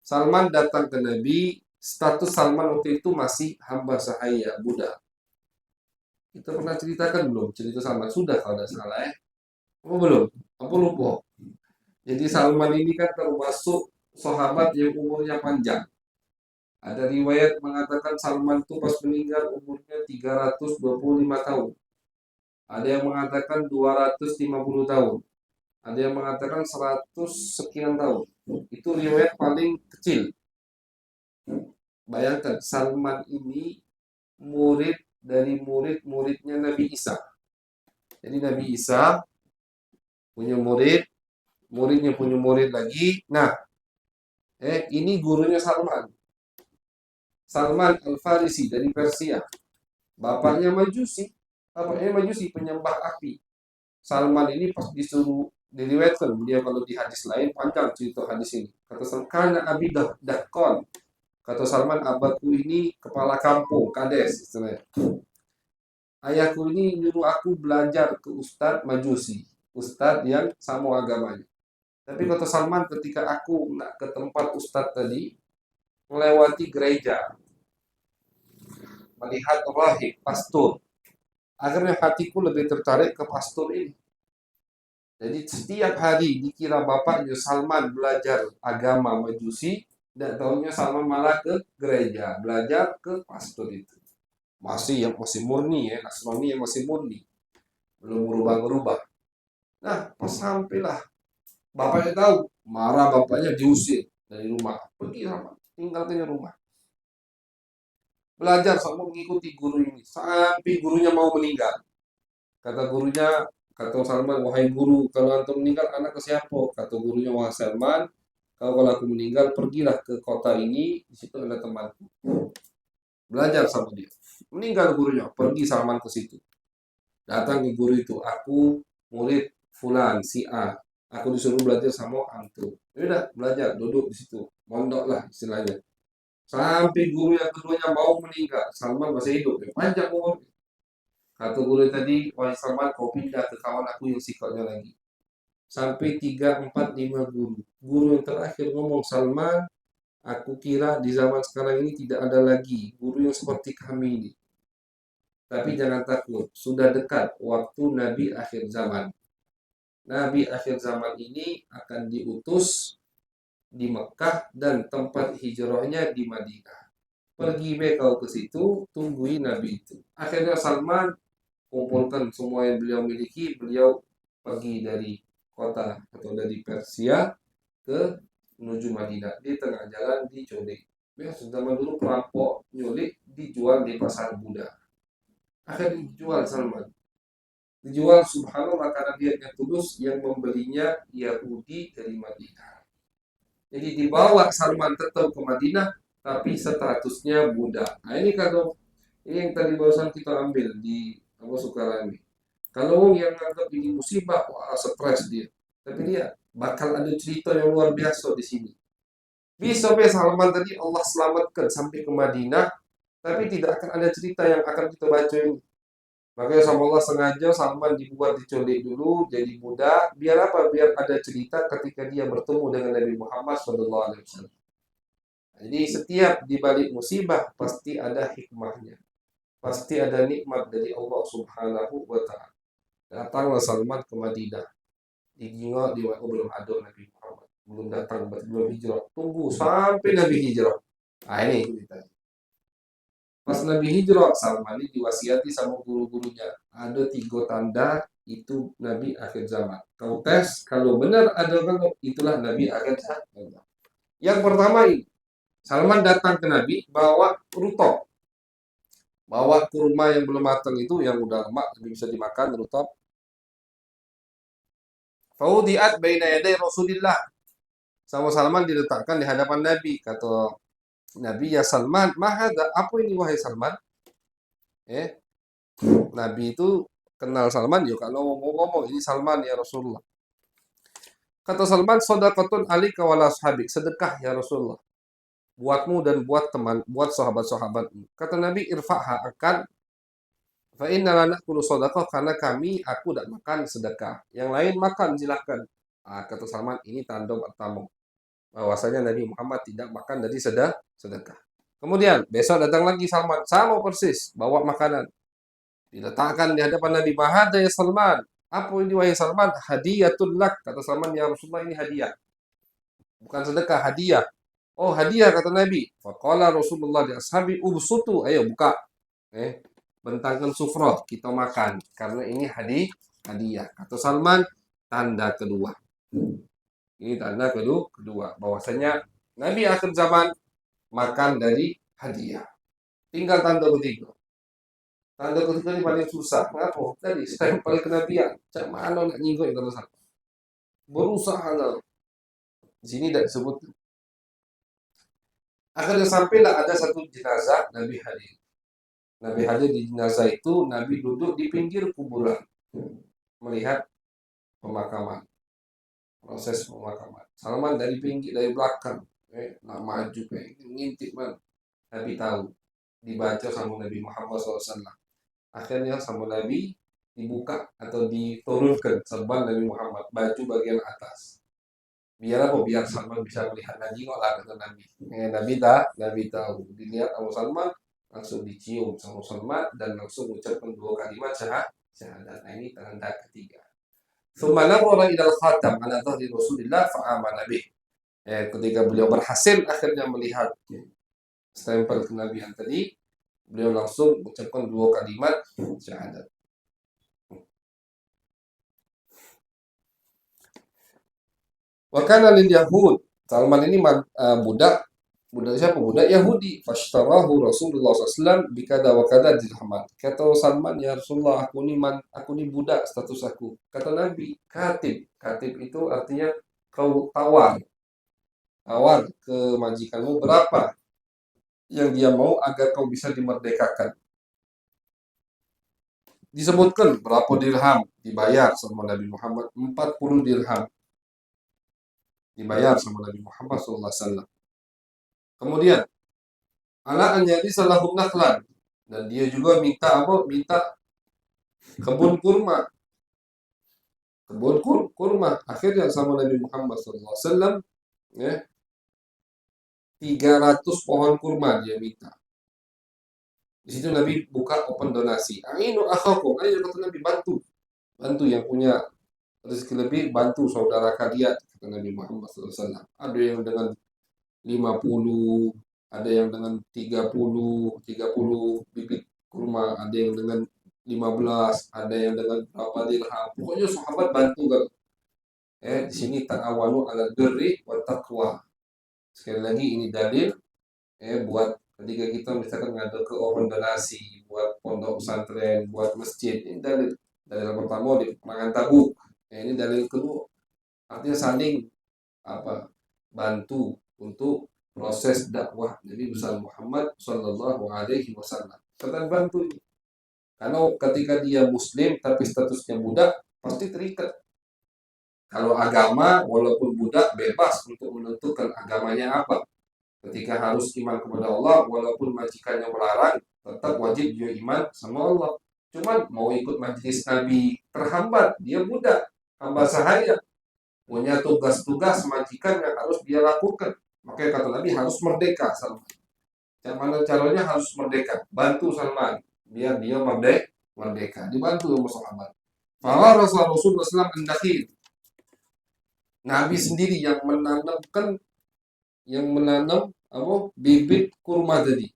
A: Salman datang ke Nabi, status Salman waktu itu masih hamba sahaya, budak. Kita pernah ceritakan belum cerita Salman? Sudah kalau tidak salah Oh belum? Apa lupa? Jadi Salman ini kan termasuk sahabat yang umurnya panjang. Ada riwayat mengatakan Salman itu pas meninggal umurnya 325 tahun. Ada yang mengatakan 250 tahun. Ada yang mengatakan 100 sekian tahun. Itu riwayat paling kecil. Bayangkan, Salman ini murid dari murid-muridnya Nabi Isa. Jadi Nabi Isa punya murid, muridnya punya murid lagi. Nah, ini gurunya Salman. Salman Al-Farisi dari Persia. Bapaknya Majusi. Bapaknya Majusi, penyembah api. Salman ini pas disuruh, diriwayatkan beliau kalau di hadis lain panjang cerita hadis ini. Kata Salman, karena Abi Dakon. Kata Salman, abahku ini kepala kampung, kades istilahnya. Ayahku ini nyuruh aku belajar ke Ustadz Majusi, Ustadz yang sama agamanya. Tapi kata Salman, ketika aku nak ke tempat Ustadz tadi, melewati gereja, melihat rahib, pastor, akhirnya hatiku lebih tertarik ke pastor ini. Jadi setiap hari dikira bapaknya Salman belajar agama Majusi, dan tahunya Salman malah ke gereja, belajar ke pastor itu. Masih murni Nasrani yang masih murni, belum berubah-berubah. Nah, pas sampailah bapaknya tahu, marah bapaknya, diusir dari rumah. Pergi sama, tinggalkan rumah. Belajar sama mengikuti guru ini sampai gurunya mau meninggal. Kata gurunya, kata Salman, wahai guru, kalau antum meninggal anak ke siapa? Kata gurunya, wahai Salman, kalau aku meninggal pergilah ke kota ini, di situ ada temanku. Belajar sama dia. Meninggal gurunya, pergi Salman ke situ. Datang ke guru itu, aku murid fulan si A, aku disuruh belajar sama antum. Udah belajar, duduk di situ, mondok lah istilahnya. Sampai guru yang keduanya mau meninggal, Salman masih hidup, panjang umur. Kata guru tadi, wahai Salman, kau pindah ke kawan aku yang sifatnya lagi. Sampai 3, 4, 5 guru. Guru yang terakhir ngomong, Salman, aku kira di zaman sekarang ini tidak ada lagi guru yang seperti kami ini. Tapi jangan takut, sudah dekat waktu Nabi akhir zaman. Nabi akhir zaman ini akan diutus di Mekah dan tempat hijrahnya di Madinah. Pergi kau ke situ, tungguin Nabi itu. Akhirnya Salman kumpulkan semua yang beliau miliki, beliau pergi dari kota atau dari Persia ke menuju Madinah. Di tengah jalan diculik. Biasa zaman dulu perampok nyulik dijual di pasar Buddha. Akhirnya dijual Salman. Dijual subhanallah karena dia yang tulus, yang membelinya Yahudi dari Madinah. Jadi dibawa Salman tetap ke Madinah tapi statusnya budak. Nah ini kalau ini yang tadi barusan kita ambil di Abu Sukarami. Kalau yang anggap ini musibah, wah stres dia. Tapi dia bakal ada cerita yang luar biasa di sini. Bisa sampai Salman tadi Allah selamatkan sampai ke Madinah, tapi tidak akan ada cerita yang akan kita baca ini. Makanya sama Allah sengaja Salman dibuat diculik dulu jadi budak. Biar apa? Biar ada cerita ketika dia bertemu dengan Nabi Muhammad SAW. Jadi setiap dibalik musibah pasti ada hikmahnya. Pasti ada nikmat dari Allah Subhanahu wa taala. Datanglah Salman ke Madinah. Di waktu belum ada Nabi Muhammad. Belum datang, belum hijrah. Tunggu sampai Nabi hijrah. Nah ini ceritanya. Pas Nabi hijrah, Salman ini diwasiati sama guru-gurunya. Ada 3 tanda itu Nabi akhir zaman. Kau tes, kalau benar ada kalau itulah Nabi akhir zaman. Yang pertama ini, Salman datang ke Nabi bawa rutop. Bawa kurma yang belum matang itu, yang udah lemak, bisa dimakan, rutop. Faudiat baina yaday Rasulillah. Sama Salman diletakkan di hadapan Nabi. Kata Nabi, ya Salman, mahada, apa ini wahai Salman? Nabi itu kenal Salman, ya kalau ngomong ini Salman ya Rasulullah. Kata Salman, sadaqatun alika wala ashabik, sedekah ya Rasulullah. Buatmu dan buat teman, buat sahabat-sahabatmu. Kata Nabi, irfa'ha akan fa inna lana kullu sadaqah, karena aku tidak makan sedekah. Yang lain makan silahkan. Kata Salman, ini tanda pertama bahwasanya Nabi Muhammad tidak makan dari sedekah. Kemudian besok datang lagi Salman, sama persis, bawa makanan. Diletakkan di hadapan Nabi. Mahada ya Salman. Apa ini wahai Salman? Hadiyatul lak. Kata Salman, ya Rasulullah ini hadiah. Bukan sedekah, hadiah. Oh hadiah kata Nabi. Faqala Rasulullah di ashabi ubsutu. Ayo buka. Bentangkan sufroh. Kita makan. Karena ini hadiah. Kata Salman, tanda kedua. Ini tanda kedua. Bahwasanya Nabi akhir zaman makan dari hadiah. Tinggal tanda ketiga. Tanda ketiga ini paling susah. Kenapa? Tadi stempel kenabian. Cak mana nak nyinggung itu salah. Berusaha lah. Di sini tidak disebut. Akhirnya sampailah ada satu jenazah Nabi hadir. Nabi hadir di jenazah itu, Nabi duduk di pinggir kuburan melihat pemakaman, proses pemakaman. Salman dari pinggir, dari belakang, nak maju, ngintip man. Nabi tahu, dibaca sama Nabi Muhammad SAW. Akhirnya sama Nabi dibuka atau diturunkan serban Nabi Muhammad, baju bagian atas. Biar apa? Biar Salman bisa melihat Nabi, kok lah kata Nabi. Nabi tahu. Dilihat sama Salman, langsung dicium sama Salman dan langsung ucapkan 2 kalimat syahadat. Nah ini tanda ketiga. Tsumma nazara ila al-khatam ala dhahri Rasulillah fa'amana bih. Ketika beliau berhasil akhirnya melihat stempel kenabian tadi, beliau langsung ucapkan 2 kalimat syahadat. Wa kana lil yahud. Salman ini budak siapa? Budak Yahudi. Fashtarahu Rasulullah SAW bikada wa kada dirhaman. Kata Salman, ya Rasulullah, aku ni budak status aku. Kata Nabi, katib. Katib itu artinya kau tawar ke majikanmu berapa yang dia mau agar kau bisa dimerdekakan. Disebutkan berapa dirham dibayar sama Nabi Muhammad, 40 dirham dibayar sama Nabi Muhammad SAW. Kemudian ala an jadi salahum nakhlan, dan dia juga minta apa? Minta kebun kurma. Akhirnya sama Nabi Muhammad SAW 300 pohon kurma dia minta. Di situ Nabi buka open donasi. Ainu akhakum, ayo kata Nabi, bantu yang punya rezeki lebih, bantu saudara kalian, kata Nabi Muhammad SAW. Ada yang dengan 50, ada yang dengan 30 bibit kurma, ada yang dengan 15, ada yang dengan berapa dirham. Pokoknya sahabat bantu kan. Di sini ta'awanu 'alal birri wat taqwa. Sekali lagi ini dalil buat ketika kita misalkan ngadu ke orang donasi buat pondok pesantren, buat masjid, ini dalil. Dalil yang pertama di peperangan Tabuk. Ini dalil kedua. Artinya saling apa? Bantu untuk proses dakwah Nabi besar Muhammad Sallallahu Alaihi Wasallam. Kita bantu. Karena ketika dia Muslim tapi statusnya budak, pasti terikat. Kalau agama, walaupun budak bebas untuk menentukan agamanya apa. Ketika harus iman kepada Allah, walaupun majikannya melarang, tetap wajib dia iman sama Allah. Cuman mau ikut majelis Nabi terhambat, dia budak, hamba sahaya, punya tugas-tugas majikan yang harus dia lakukan. Makanya kata Nabi harus merdeka Salman. Yang mana caranya harus merdeka? Bantu Salman biar dia merdeka. Dibantu sama sahabat. Fala Rasulullah SAW Nabi sendiri yang menanam apa bibit kurma tadi.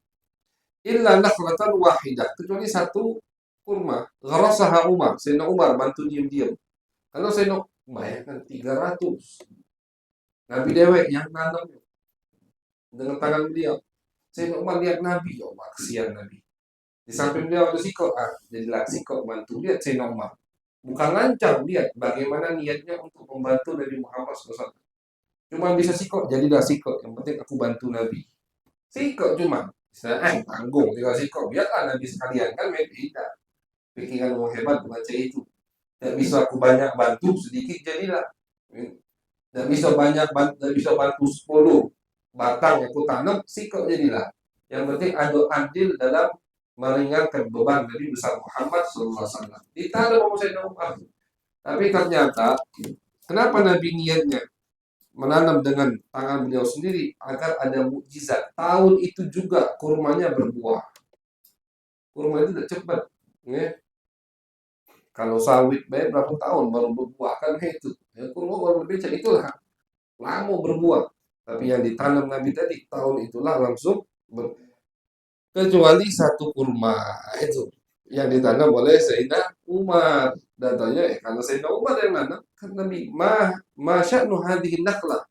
A: Illa nakhlatan wahidah, kecuali satu kurma. Gharasaha Umar, Sayyidina Umar bantu diam-diam. Kalau Sayyidina bayangkan 300 Nabi dewek yang nanam dengan tangan beliau. Sayyidina Umar lihat Nabi, ya Allah, kesian Nabi. Di samping beliau ada sikok, jadilah sikok bantu. Lihat Sayyidina Umar. Bukan lancar, lihat bagaimana niatnya untuk membantu Nabi Muhammad SAW. Cuma bisa sikok, jadilah sikok. Yang penting aku bantu Nabi. Sikok cuma. Tanggung, tinggal sikok. Biarlah Nabi sekalian. Kan beda. Pikiran orang hebat baca itu. Tidak bisa aku banyak bantu, sedikit jadilah. Tidak bisa tidak bisa bantu 10 batang aku tanam, sikok jadilah. Yang penting adil dalam meringankan beban Nabi besar Muhammad SAW. Ditanam sama Sayyidina Umar. Tapi ternyata, kenapa Nabi niatnya menanam dengan tangan beliau sendiri? Agar ada mukjizat. Tahun itu juga kurmanya berbuah. Kurma itu tidak cepat. Ya. Kalau sawit baik berapa tahun baru berbuah, kan itu. Ya, kurma baru berbeda, itulah lama berbuah. Tapi yang ditanam Nabi tadi, tahun itulah langsung kecuali satu kurma itu yang ditanam oleh Sayyidina Umar. Datanya karena Sayyidina Umar yang nanam, kan Nabi masya'nu hadhihi nakhlah.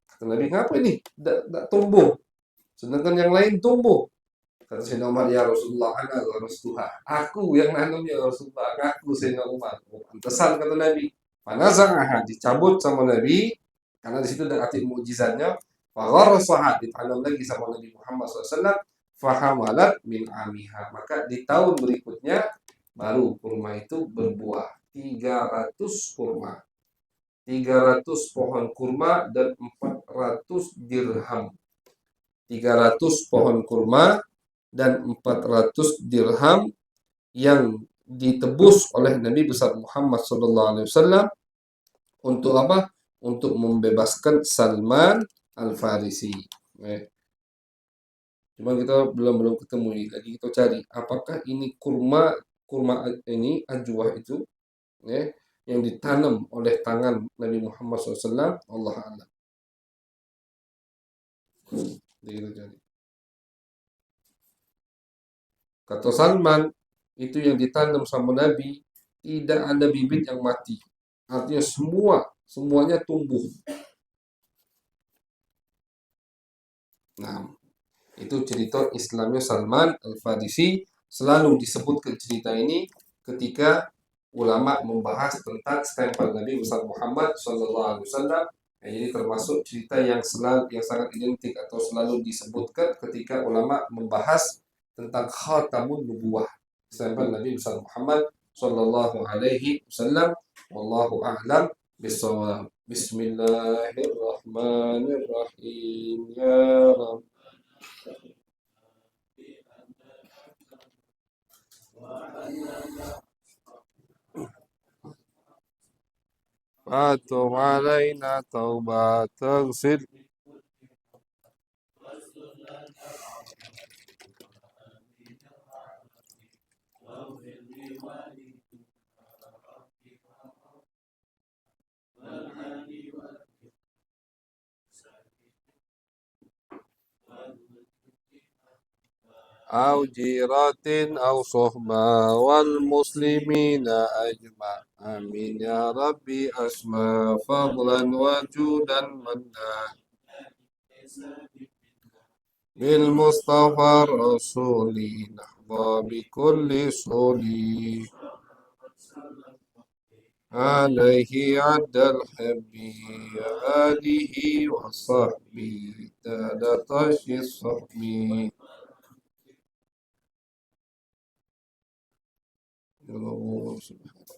A: Kata Nabi, ngapa ini tidak tumbuh sedangkan yang lain tumbuh? Kata Sayyidina Umar, ya Rasulullah, ana Rasulullah, aku yang nanam ya Rasulullah, aku Sayyidina Umar. Pantesan kata Nabi, panaza'aha, dicabut sama Nabi karena di situ ada arti mukjizatnya. Fagharsaha, ditanam lagi sama Nabi Muhammad SAW. Fahamalat min amiha, maka di tahun berikutnya baru kurma itu berbuah. 300 kurma, 300 pohon kurma dan 400 dirham. 300 pohon kurma dan 400 dirham yang ditebus oleh Nabi besar Muhammad SAW untuk apa? Untuk membebaskan Salman Al-Farisi. Cuma kita belum ketemu ini. Lagi kita cari apakah ini kurma ini ajwa itu yang ditanam oleh tangan Nabi Muhammad SAW. Allah a'lam. Kita cari. Kata Salman, itu yang ditanam sama Nabi, tidak ada bibit yang mati. Artinya semuanya tumbuh. Nah, itu cerita Islamnya Salman Al-Farisi. Selalu disebutkan cerita ini ketika ulama membahas tentang stempel Nabi besar Muhammad SAW. Jadi termasuk cerita yang sangat identik atau selalu disebutkan ketika ulama membahas tentang khatamun nubuwah, stempel Nabi besar Muhammad Sallallahu Alaihi Wasallam. Wallahu a'lam bishawab. Bismillahirrahmanirrahim. Ya Rabb. Fatum alaina taubat taghfir. أو جيرة أو صحبة والمسلمين أجمع آمين يا ربي أسمى فضلا وجودا منا بالمصطفى الرسول نحظى بكل صولي عليه عد الحب آله وصحبه تالتاش الصحب